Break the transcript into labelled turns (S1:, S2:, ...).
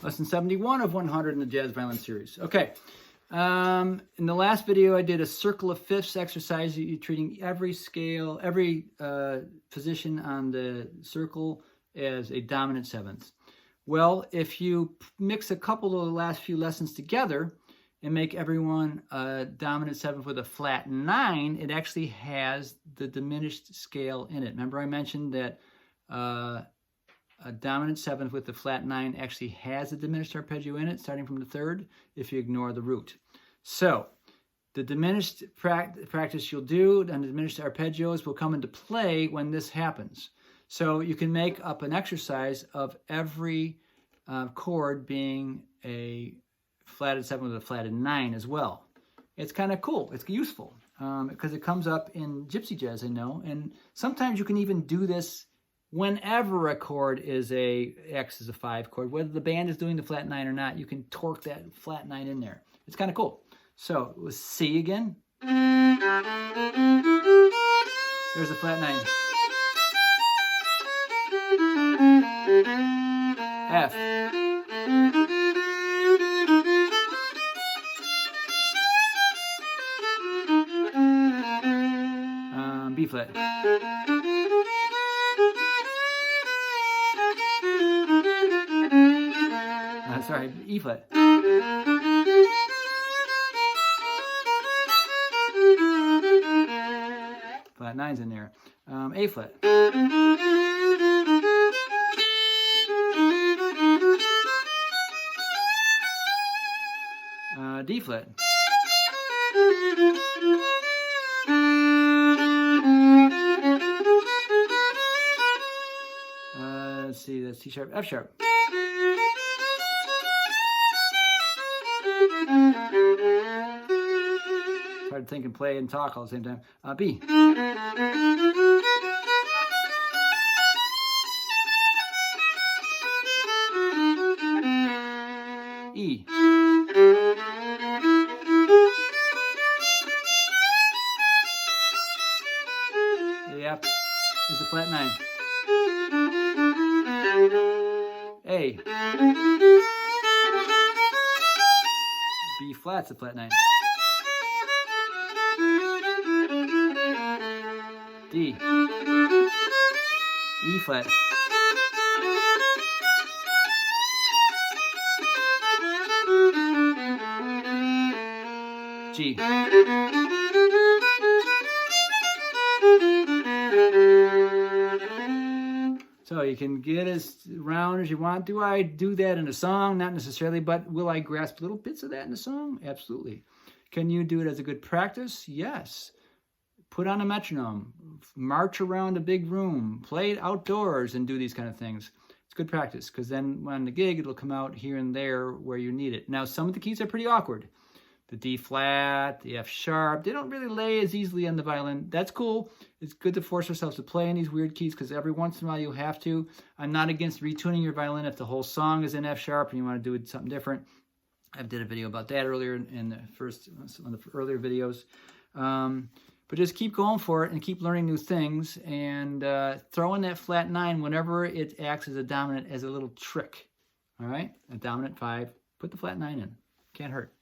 S1: Lesson 71 of 100 in the Jazz Violin series. Okay. In the last video, I did a circle of fifths exercise. You're treating every scale, every position on the circle as a dominant seventh. Well, if you mix a couple of the last few lessons together and make everyone a dominant seventh with a flat 9, it actually has the diminished scale in it. Remember I mentioned that a dominant seventh with the flat 9 actually has a diminished arpeggio in it, starting from the third, if you ignore the root. So, the diminished practice you'll do and the diminished arpeggios will come into play when this happens. So, you can make up an exercise of every chord being a flatted seventh with a flatted 9 as well. It's kind of cool. It's useful because it comes up in Gypsy Jazz, I know, and sometimes you can even do this whenever a chord is X is a 5 chord, whether the band is doing the flat 9 or not, you can torque that flat 9 in there. It's kind of cool. So it was C again. There's the flat 9. F. B flat. Sorry, E flat. Flat 9's in there. A flat. D flat. Let's see, that's C sharp, F sharp. Hard to think and play and talk all at the same time. B. E. Yep, it's a flat 9. A. B flat's a flat 9. D. E flat. G. So you can get as round as you want. Do I do that in a song? Not necessarily, but will I grasp little bits of that in a song? Absolutely. Can you do it as a good practice? Yes. Put on a metronome, march around a big room, play it outdoors and do these kind of things. It's good practice because then on the gig, it'll come out here and there where you need it. Now, some of the keys are pretty awkward. The D flat, the F sharp, they don't really lay as easily on the violin. That's cool. It's good to force ourselves to play in these weird keys because every once in a while you have to. I'm not against retuning your violin if the whole song is in F sharp and you want to do it something different. I did a video about that earlier in the one of the earlier videos. But just keep going for it and keep learning new things and throw in that flat 9 whenever it acts as a dominant as a little trick. All right? A dominant 5, put the flat 9 in. Can't hurt.